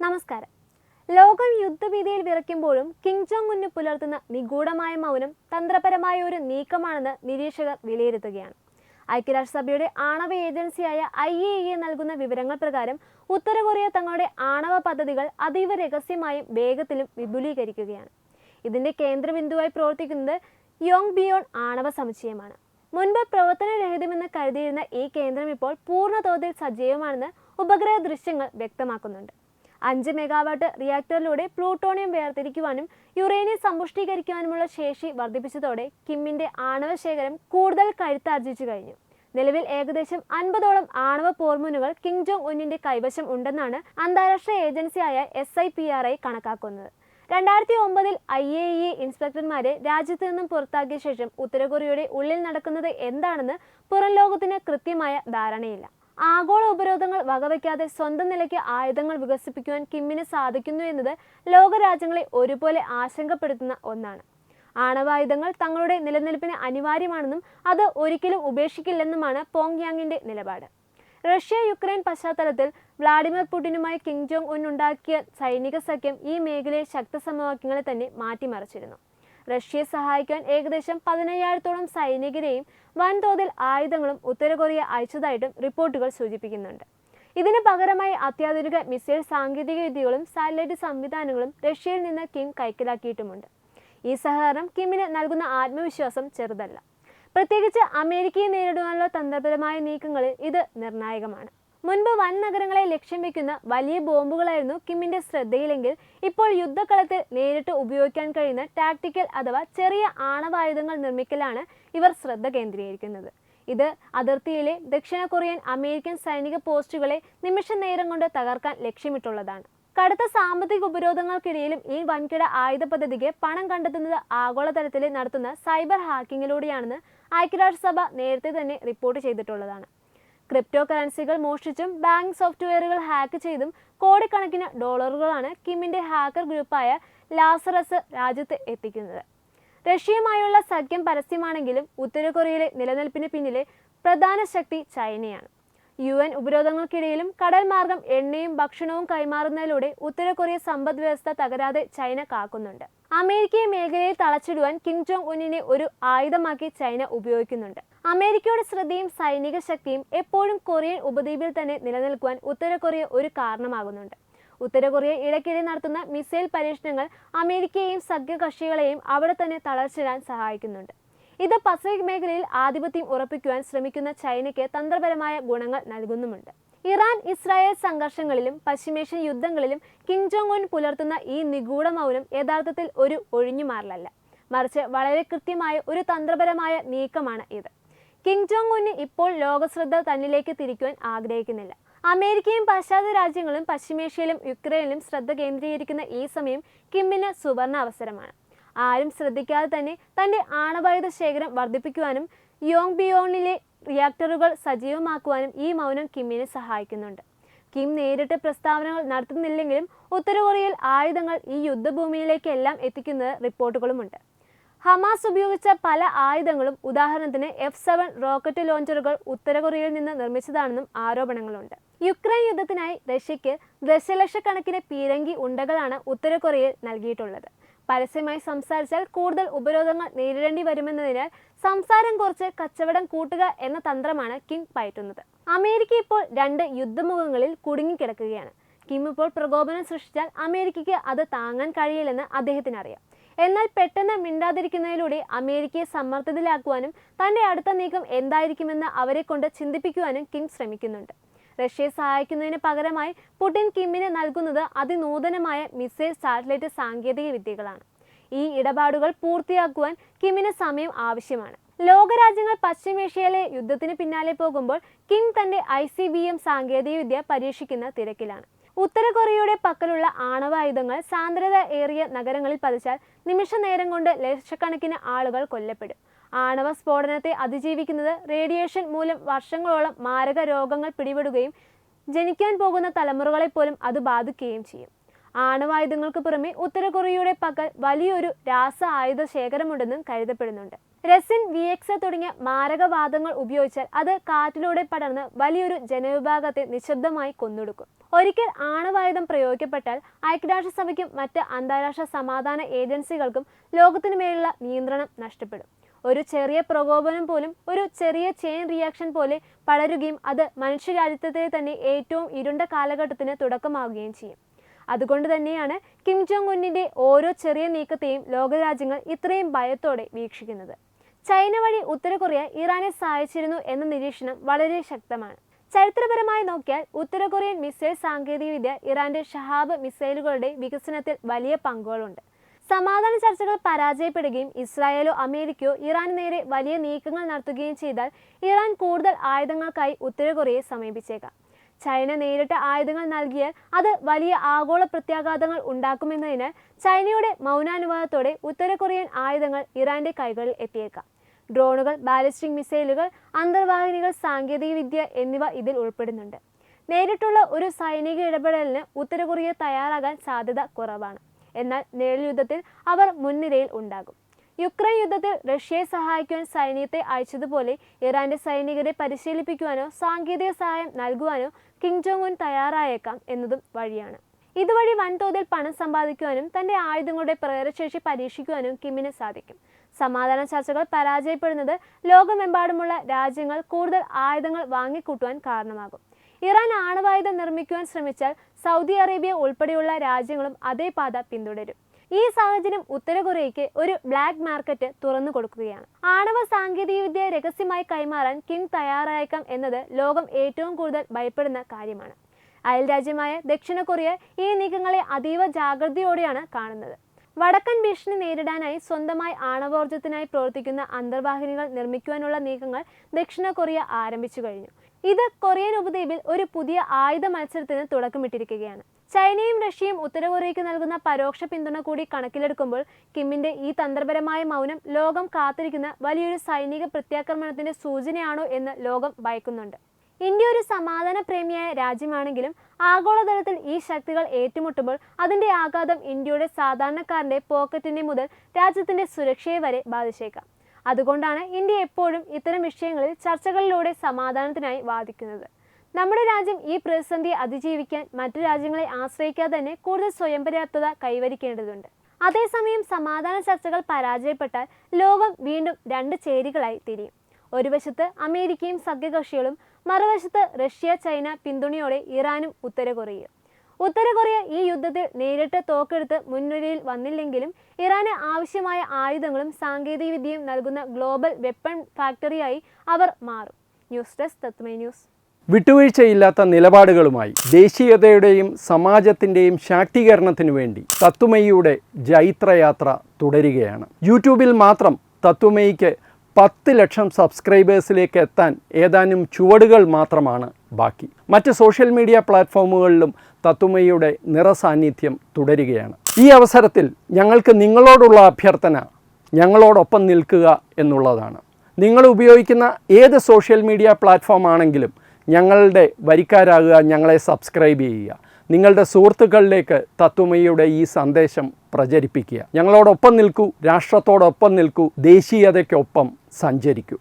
നമസ്കാരം. ലോകം യുദ്ധഭീതിയിൽ വിറയ്ക്കുമ്പോഴും Kim Jong ഉന്ന് പുലർത്തുന്ന നിഗൂഢമായ മൗനം തന്ത്രപരമായ ഒരു നീക്കമാണെന്ന് നിരീക്ഷകർ വിലയിരുത്തുകയാണ്. ഐക്യരാഷ്ട്രസഭയുടെ ആണവ ഏജൻസിയായ IAEA നൽകുന്ന വിവരങ്ങൾ പ്രകാരം ഉത്തര കൊറിയ തങ്ങളുടെ ആണവ പദ്ധതികൾ അതീവ രഹസ്യമായും വേഗത്തിലും വിപുലീകരിക്കുകയാണ്. ഇതിന്റെ കേന്ദ്രബിന്ദുവായി പ്രവർത്തിക്കുന്നത് യോങ്ബിയോൺ ആണവ സമുച്ചയമാണ്. മുൻപ് പ്രവർത്തനരഹിതമെന്ന് കരുതിയിരുന്ന ഈ കേന്ദ്രം ഇപ്പോൾ പൂർണ്ണതോതിൽ സജീവമാണെന്ന് ഉപഗ്രഹ ദൃശ്യങ്ങൾ വ്യക്തമാക്കുന്നുണ്ട്. 5 മെഗാവാട്ട് റിയാക്ടറിലൂടെ പ്ലൂട്ടോണിയം വേർതിരിക്കുവാനും യുറേനിയം സമ്പുഷ്ടീകരിക്കുവാനുമുള്ള ശേഷി വർദ്ധിപ്പിച്ചതോടെ കിമ്മിന്റെ ആണവ ശേഖരം കൂടുതൽ കരുത്താർജിച്ചു കഴിഞ്ഞു. നിലവിൽ ഏകദേശം 50ഓളം ആണവ പോർമുനുകൾ കിം ജോങ് ഉന്നിന്റെ കൈവശം ഉണ്ടെന്നാണ് അന്താരാഷ്ട്ര ഏജൻസിയായ SIPRI കണക്കാക്കുന്നത്. 2009 IAEA ഇൻസ്പെക്ടർമാരെ രാജ്യത്ത് നിന്നും പുറത്താക്കിയ ശേഷം ഉത്തര കൊറിയയുടെ ഉള്ളിൽ നടക്കുന്നത് എന്താണെന്ന് പുറം ലോകത്തിന് കൃത്യമായ ധാരണയില്ല. ആഗോള ഉപരോധങ്ങൾ വകവയ്ക്കാതെ സ്വന്തം നിലയ്ക്ക് ആയുധങ്ങൾ വികസിപ്പിക്കുവാൻ കിമ്മിന് സാധിക്കുന്നു എന്നത് ലോകരാജ്യങ്ങളെ ഒരുപോലെ ആശങ്കപ്പെടുത്തുന്ന ഒന്നാണ്. ആണവായുധങ്ങൾ തങ്ങളുടെ നിലനിൽപ്പിന് അനിവാര്യമാണെന്നും അത് ഒരിക്കലും ഉപേക്ഷിക്കില്ലെന്നുമാണ് പോങ്യാങ്ങിന്റെ നിലപാട്. റഷ്യ-യുക്രൈൻ പശ്ചാത്തലത്തിൽ വ്ളാഡിമിർ പുടിനുമായി കിം ജോങ് ഉൻ ഉണ്ടാക്കിയ സൈനിക സഖ്യം ഈ മേഖലയെ ശക്തസമവാക്യങ്ങളെ തന്നെ മാറ്റിമറിച്ചിരുന്നു. റഷ്യയെ സഹായിക്കാൻ ഏകദേശം 15,000ഓളം സൈനികരെയും വൻതോതിൽ ആയുധങ്ങളും ഉത്തര കൊറിയ അയച്ചതായിട്ടും റിപ്പോർട്ടുകൾ സൂചിപ്പിക്കുന്നുണ്ട്. ഇതിന് പകരമായി അത്യാധുനിക മിസൈൽ സാങ്കേതിക വിദ്യകളും സാറ്റലൈറ്റ് സംവിധാനങ്ങളും റഷ്യയിൽ നിന്ന് കിം കൈക്കലാക്കിയിട്ടുമുണ്ട്. ഈ സഹകരണം കിമ്മിന് നൽകുന്ന ആത്മവിശ്വാസം ചെറുതല്ല. പ്രത്യേകിച്ച് അമേരിക്കയെ നേരിടുവാനുള്ള തന്ത്രപരമായ നീക്കങ്ങളിൽ ഇത് നിർണായകമാണ്. മുൻപ് വൻ നഗരങ്ങളെ ലക്ഷ്യം വെക്കുന്ന വലിയ ബോംബുകളായിരുന്നു കിമ്മിന്റെ ശ്രദ്ധയിലെങ്കിൽ ഇപ്പോൾ യുദ്ധക്കളത്തിൽ നേരിട്ട് ഉപയോഗിക്കാൻ കഴിയുന്ന ടാക്ടിക്കൽ അഥവാ ചെറിയ ആണവായുധങ്ങൾ നിർമ്മിക്കലാണ് ഇവർ ശ്രദ്ധ കേന്ദ്രീകരിക്കുന്നത്. ഇത് അതിർത്തിയിലെ ദക്ഷിണ കൊറിയൻ അമേരിക്കൻ സൈനിക പോസ്റ്റുകളെ നിമിഷ നേരം കൊണ്ട് തകർക്കാൻ ലക്ഷ്യമിട്ടുള്ളതാണ്. കടുത്ത സാമ്പത്തിക ഉപരോധങ്ങൾക്കിടയിലും ഈ വൻകിട ആയുധ പദ്ധതിക്ക് പണം കണ്ടെത്തുന്നത് ആഗോളതലത്തിൽ നടത്തുന്ന സൈബർ ഹാക്കിങ്ങിലൂടെയാണെന്ന് ഐക്യരാഷ്ട്രസഭ നേരത്തെ തന്നെ റിപ്പോർട്ട് ചെയ്തിട്ടുള്ളതാണ്. ക്രിപ്റ്റോ കറൻസികൾ മോഷ്ടിച്ചും ബാങ്ക് സോഫ്റ്റ്വെയറുകൾ ഹാക്ക് ചെയ്തും കോടിക്കണക്കിന് ഡോളറുകളാണ് കിമ്മിന്റെ ഹാക്കർ ഗ്രൂപ്പായ ലാസറസ് രാജ്യത്ത് എത്തിക്കുന്നത്. റഷ്യയുമായുള്ള സഖ്യം പരസ്യമാണെങ്കിലും ഉത്തര കൊറിയയിലെ നിലനിൽപ്പിന് പിന്നിലെ പ്രധാന ശക്തി ചൈനയാണ്. UN ഉപരോധങ്ങൾക്കിടയിലും കടൽ മാർഗം എണ്ണയും ഭക്ഷണവും കൈമാറുന്നതിലൂടെ ഉത്തര കൊറിയ സമ്പദ് വ്യവസ്ഥ തകരാതെ ചൈന കാക്കുന്നുണ്ട്. അമേരിക്കയെ മേഖലയിൽ തളച്ചിടുവാൻ കിം ജോങ് ഉന്നിനെ ഒരു ആയുധമാക്കി ചൈന ഉപയോഗിക്കുന്നുണ്ട്. അമേരിക്കയുടെ ശ്രദ്ധയും സൈനിക ശക്തിയും എപ്പോഴും കൊറിയൻ ഉപദ്വീപിൽ തന്നെ നിലനിൽക്കുവാൻ ഉത്തര കൊറിയ ഒരു കാരണമാകുന്നുണ്ട്. ഉത്തര കൊറിയ ഇടയ്ക്കിടെ നടത്തുന്ന മിസൈൽ പരീക്ഷണങ്ങൾ അമേരിക്കയെയും സഖ്യകക്ഷികളെയും അവിടെ തന്നെ തളച്ചിടാൻ സഹായിക്കുന്നുണ്ട്. ഇത് പസഫിക് മേഖലയിൽ ആധിപത്യം ഉറപ്പിക്കുവാൻ ശ്രമിക്കുന്ന ചൈനയ്ക്ക് തന്ത്രപരമായ ഗുണങ്ങൾ നൽകുന്നുമുണ്ട്. ഇറാൻ-ഇസ്രായേൽ സംഘർഷങ്ങളിലും പശ്ചിമേഷ്യൻ യുദ്ധങ്ങളിലും കിം ജോങ് ഉൻ പുലർത്തുന്ന ഈ നിഗൂഢ മൗനം യഥാർത്ഥത്തിൽ ഒരു ഒഴിഞ്ഞുമാറലല്ല, മറിച്ച് വളരെ കൃത്യമായ ഒരു തന്ത്രപരമായ നീക്കമാണ് ഇത്. കിം ജോങ് ഉന്ന് ഇപ്പോൾ ലോകശ്രദ്ധ തന്നിലേക്ക് തിരിക്കുവാൻ ആഗ്രഹിക്കുന്നില്ല. അമേരിക്കയും പാശ്ചാത്യ രാജ്യങ്ങളും പശ്ചിമേഷ്യയിലും യുക്രൈനിലും ശ്രദ്ധ കേന്ദ്രീകരിക്കുന്ന ഈ സമയം കിമ്മിന് സുവർണ അവസരമാണ്. ആരും ശ്രദ്ധിക്കാതെ തന്നെ തന്റെ ആണവായുധ ശേഖരം വർദ്ധിപ്പിക്കുവാനും യോങ്ബിയോണിലെ റിയാക്ടറുകൾ സജീവമാക്കുവാനും ഈ മൗനം കിമ്മിനെ സഹായിക്കുന്നുണ്ട്. കിം നേരിട്ട് പ്രസ്താവനകൾ നടത്തുന്നില്ലെങ്കിലും ഉത്തര കൊറിയയിൽ ആയുധങ്ങൾ ഈ യുദ്ധഭൂമിയിലേക്കെല്ലാം എത്തിക്കുന്ന റിപ്പോർട്ടുകളുമുണ്ട്. ഹമാസ് ഉപയോഗിച്ച പല ആയുധങ്ങളും, ഉദാഹരണത്തിന് F-7 റോക്കറ്റ് ലോഞ്ചറുകൾ ഉത്തര കൊറിയയിൽ നിന്ന് നിർമ്മിച്ചതാണെന്നും ആരോപണങ്ങളുണ്ട്. യുക്രൈൻ യുദ്ധത്തിനായി റഷ്യയ്ക്ക് ദശലക്ഷക്കണക്കിന് പീരങ്കി ഉണ്ടകളാണ് ഉത്തര കൊറിയയിൽ നൽകിയിട്ടുള്ളത്. പരസ്യമായി സംസാരിച്ചാൽ കൂടുതൽ ഉപരോധങ്ങൾ നേരിടേണ്ടി വരുമെന്നതിനാൽ സംസാരം കുറച്ച് കച്ചവടം കൂട്ടുക എന്ന തന്ത്രമാണ് കിം പയറ്റുന്നത്. അമേരിക്ക ഇപ്പോൾ 2 യുദ്ധമുഖങ്ങളിൽ കുടുങ്ങിക്കിടക്കുകയാണ്. കിം ഇപ്പോൾ പ്രകോപനം സൃഷ്ടിച്ചാൽ അമേരിക്കയ്ക്ക് അത് താങ്ങാൻ കഴിയില്ലെന്ന് അദ്ദേഹത്തിന് അറിയാം. എന്നാൽ പെട്ടെന്ന് മിണ്ടാതിരിക്കുന്നതിലൂടെ അമേരിക്കയെ സമ്മർദ്ദത്തിലാക്കുവാനും തന്റെ അടുത്ത നീക്കം എന്തായിരിക്കുമെന്ന് അവരെ കൊണ്ട് ചിന്തിപ്പിക്കുവാനും കിം ശ്രമിക്കുന്നുണ്ട്. റഷ്യയെ സഹായിക്കുന്നതിന് പകരമായി പുടിൻ കിമ്മിന് നൽകുന്നത് അതിനൂതനമായ മിസൈൽ സാറ്റലൈറ്റ് സാങ്കേതിക വിദ്യകളാണ്. ഈ ഇടപാടുകൾ പൂർത്തിയാക്കുവാൻ കിമ്മിന് സമയം ആവശ്യമാണ്. ലോകരാജ്യങ്ങൾ പശ്ചിമേഷ്യയിലെ യുദ്ധത്തിന് പിന്നാലെ പോകുമ്പോൾ കിം തന്റെ ICBM സാങ്കേതിക വിദ്യ പരീക്ഷിക്കുന്ന തിരക്കിലാണ്. ഉത്തര കൊറിയയുടെ പക്കലുള്ള ആണവായുധങ്ങൾ സാന്ദ്രത ഏറിയ നഗരങ്ങളിൽ പതിച്ചാൽ നിമിഷ നേരം കൊണ്ട് ലക്ഷക്കണക്കിന് ആളുകൾ കൊല്ലപ്പെടും. ആണവ സ്ഫോടനത്തെ അതിജീവിക്കുന്നത് റേഡിയേഷൻ മൂലം വർഷങ്ങളോളം മാരക രോഗങ്ങൾ പിടിപെടുകയും ജനിക്കാൻ പോകുന്ന തലമുറകളെപ്പോലും അത് ബാധിക്കുകയും ചെയ്യും. ആണവായുധങ്ങൾക്ക് പുറമെ ഉത്തര കൊറിയയുടെ പക്കൽ വലിയൊരു രാസ ആയുധ ശേഖരമുണ്ടെന്നും കരുതപ്പെടുന്നുണ്ട്. റെസിൻ, VX തുടങ്ങിയ മാരകവാദങ്ങൾ ഉപയോഗിച്ചാൽ അത് കാറ്റിലൂടെ പടർന്ന് വലിയൊരു ജനവിഭാഗത്തെ നിശബ്ദമായി കൊന്നൊടുക്കും. ഒരിക്കൽ ആണവായുധം പ്രയോഗിക്കപ്പെട്ടാൽ ഐക്യരാഷ്ട്രസഭയ്ക്കും മറ്റ് അന്താരാഷ്ട്ര സമാധാന ഏജൻസികൾക്കും ലോകത്തിനു മേലുള്ള നിയന്ത്രണം നഷ്ടപ്പെടും. ഒരു ചെറിയ പ്രകോപനം പോലും ഒരു ചെറിയ ചെയിൻ റിയാക്ഷൻ പോലെ പടരുകയും അത് മനുഷ്യരാജ്യത്തിലെ തന്നെ ഏറ്റവും ഇരുണ്ട കാലഘട്ടത്തിന് തുടക്കമാവുകയും ചെയ്യും. അതുകൊണ്ട് തന്നെയാണ് കിം ജോങ് ഉന്നിന്റെ ഓരോ ചെറിയ നീക്കത്തെയും ലോകരാജ്യങ്ങൾ ഇത്രയും ഭയത്തോടെ വീക്ഷിക്കുന്നത്. ചൈന വഴി ഉത്തര കൊറിയ ഇറാനെ സഹായിച്ചിരുന്നു എന്ന നിരീക്ഷണം വളരെ ശക്തമാണ്. ചരിത്രപരമായി നോക്കിയാൽ ഉത്തര കൊറിയൻ മിസൈൽ സാങ്കേതികവിദ്യ ഇറാന്റെ ഷഹാബ് മിസൈലുകളുടെ വികസനത്തിൽ വലിയ പങ്കുകളുണ്ട്. സമാധാന ചർച്ചകൾ പരാജയപ്പെടുകയും ഇസ്രായേലോ അമേരിക്കയോ ഇറാന് നേരെ വലിയ നീക്കങ്ങൾ നടത്തുകയും ചെയ്താൽ ഇറാൻ കൂടുതൽ ആയുധങ്ങൾക്കായി ഉത്തര കൊറിയയെ സമീപിച്ചേക്കാം. ചൈന നേരിട്ട് ആയുധങ്ങൾ നൽകിയാൽ അത് വലിയ ആഗോള പ്രത്യാഘാതങ്ങൾ ഉണ്ടാക്കുമെന്നതിനാൽ ചൈനയുടെ മൗനാനുവാദത്തോടെ ഉത്തര കൊറിയൻ ആയുധങ്ങൾ ഇറാന്റെ കൈകളിൽ എത്തിയേക്കാം. ഡ്രോണുകൾ, ബാലിസ്റ്റിക് മിസൈലുകൾ, അന്തർവാഹിനികൾ, സാങ്കേതികവിദ്യ എന്നിവ ഇതിൽ ഉൾപ്പെടുന്നുണ്ട്. നേരിട്ടുള്ള ഒരു സൈനിക ഇടപെടലിന് ഉത്തര കൊറിയ തയ്യാറാകാൻ സാധ്യത കുറവാണ്. എന്നാൽ നിഴൽ യുദ്ധത്തിൽ അവർ മുൻനിരയിൽ ഉണ്ടാകും. യുക്രൈൻ യുദ്ധത്തിൽ റഷ്യയെ സഹായിക്കുവാൻ സൈന്യത്തെ അയച്ചതുപോലെ ഇറാന്റെ സൈനികരെ പരിശീലിപ്പിക്കുവാനോ സാങ്കേതിക സഹായം നൽകുവാനോ കിം ജോങ് ഉൻ തയ്യാറായേക്കാം എന്നതും വഴിയാണ്. ഇതുവഴി വൻതോതിൽ പണം സമ്പാദിക്കുവാനും തന്റെ ആയുധങ്ങളുടെ പ്രേരശേഷി പരീക്ഷിക്കുവാനും കിമ്മിന് സാധിക്കും. സമാധാന ചർച്ചകൾ പരാജയപ്പെടുന്നത് ലോകമെമ്പാടുമുള്ള രാജ്യങ്ങൾ കൂടുതൽ ആയുധങ്ങൾ വാങ്ങിക്കൂട്ടുവാൻ കാരണമാകും. ഇറാൻ ആണവായുധം നിർമ്മിക്കുവാൻ ശ്രമിച്ചാൽ സൗദി അറേബ്യ ഉൾപ്പെടെയുള്ള രാജ്യങ്ങളും അതേ പാത പിന്തുടരും. ഈ സാഹചര്യം ഉത്തര കൊറിയയ്ക്ക് ഒരു ബ്ലാക്ക് മാർക്കറ്റ് തുറന്നു കൊടുക്കുകയാണ്. ആണവ സാങ്കേതികവിദ്യ രഹസ്യമായി കൈമാറാൻ കിം തയ്യാറായേക്കാം എന്നത് ലോകം ഏറ്റവും കൂടുതൽ ഭയപ്പെടുന്ന കാര്യമാണ്. അയൽ രാജ്യമായ ദക്ഷിണ കൊറിയ ഈ നീക്കങ്ങളെ അതീവ ജാഗ്രതയോടെയാണ് കാണുന്നത്. വടക്കൻ ഭീഷണി നേരിടാനായി സ്വന്തമായി ആണവോർജ്ജത്തിനായി പ്രവർത്തിക്കുന്ന അന്തർവാഹിനികൾ നിർമ്മിക്കുവാനുള്ള നീക്കങ്ങൾ ദക്ഷിണ കൊറിയ ആരംഭിച്ചു കഴിഞ്ഞു. ഇത് കൊറിയൻ ഉപദ്വീപിൽ ഒരു പുതിയ ആയുധ മത്സരത്തിന് തുടക്കമിട്ടിരിക്കുകയാണ്. ചൈനയും റഷ്യയും ഉത്തര കൊറിയയ്ക്ക് നൽകുന്ന പരോക്ഷ പിന്തുണ കൂടി കണക്കിലെടുക്കുമ്പോൾ കിമ്മിന്റെ ഈ തന്ത്രപരമായ മൗനം ലോകം കാത്തിരിക്കുന്ന വലിയൊരു സൈനിക പ്രത്യാക്രമണത്തിന്റെ സൂചനയാണോ എന്ന് ലോകം ഭയക്കുന്നുണ്ട്. ഇന്ത്യ ഒരു സമാധാന പ്രേമിയായ രാജ്യമാണെങ്കിലും ആഗോളതലത്തിൽ ഈ ശക്തികൾ ഏറ്റുമുട്ടുമ്പോൾ അതിന്റെ ആഘാതം ഇന്ത്യയുടെ സാധാരണക്കാരന്റെ പോക്കറ്റിനെ മുതൽ രാജ്യത്തിന്റെ സുരക്ഷയെ വരെ ബാധിച്ചേക്കാം. അതുകൊണ്ടാണ് ഇന്ത്യ എപ്പോഴും ഇത്തരം വിഷയങ്ങളിൽ ചർച്ചകളിലൂടെ സമാധാനത്തിനായി വാദിക്കുന്നത്. നമ്മുടെ രാജ്യം ഈ പ്രതിസന്ധിയെ അതിജീവിക്കാൻ മറ്റു രാജ്യങ്ങളെ ആശ്രയിക്കാതെ തന്നെ കൂടുതൽ സ്വയം പര്യാപ്തത കൈവരിക്കേണ്ടതുണ്ട്. അതേസമയം സമാധാന ചർച്ചകൾ പരാജയപ്പെട്ടാൽ ലോകം വീണ്ടും രണ്ട് ചേരികളായി തിരിയും. ഒരു വശത്ത് അമേരിക്കയും സഖ്യകക്ഷികളും, മറുവശത്ത് റഷ്യ, ചൈന പിന്തുണയോടെ ഇറാനും ഉത്തര കൊറിയയും. ഉത്തര കൊറിയ ഈ യുദ്ധത്തിൽ നേരിട്ട് തോക്കെടുത്ത് മുൻനിരയിൽ വന്നില്ലെങ്കിലും ഇറാന് ആവശ്യമായ ആയുധങ്ങളും സാങ്കേതികവിദ്യയും നൽകുന്ന ഗ്ലോബൽ വെപ്പൺ ഫാക്ടറിയായി അവർ മാറും. ന്യൂസ് ഡെസ്ക് തത്വമൈ ന്യൂസ്. വിട്ടുവീഴ്ചയില്ലാത്ത നിലപാടുകളുമായി ദേശീയതയുടെയും സമാജത്തിൻ്റെയും ശാക്തീകരണത്തിനു വേണ്ടി തത്വമയിയുടെ ജൈത്രയാത്ര തുടരുകയാണ്. യൂട്യൂബിൽ മാത്രം തത്വമയിക്ക് 10 ലക്ഷം സബ്സ്ക്രൈബേഴ്സിലേക്ക് എത്താൻ ഏതാനും ചുവടുകൾ മാത്രമാണ് ബാക്കി. മറ്റ് സോഷ്യൽ മീഡിയ പ്ലാറ്റ്ഫോമുകളിലും തത്വമയിയുടെ നിറസാന്നിധ്യം തുടരുകയാണ്. ഈ അവസരത്തിൽ ഞങ്ങൾക്ക് നിങ്ങളോടുള്ള അഭ്യർത്ഥന ഞങ്ങളോടൊപ്പം നിൽക്കുക എന്നുള്ളതാണ്. നിങ്ങൾ ഉപയോഗിക്കുന്ന ഏത് സോഷ്യൽ മീഡിയ പ്ലാറ്റ്ഫോം ആണെങ്കിലും ഞങ്ങളുടെ വരിക്കാരാകുക, ഞങ്ങളെ സബ്സ്ക്രൈബ് ചെയ്യുക, നിങ്ങളുടെ സുഹൃത്തുക്കളിലേക്ക് തത്വമയിയുടെ ഈ സന്ദേശം പ്രചരിപ്പിക്കുക. ഞങ്ങളോടൊപ്പം നിൽക്കൂ, രാഷ്ട്രത്തോടൊപ്പം നിൽക്കൂ, ദേശീയതയ്ക്കൊപ്പം സഞ്ചരിക്കൂ.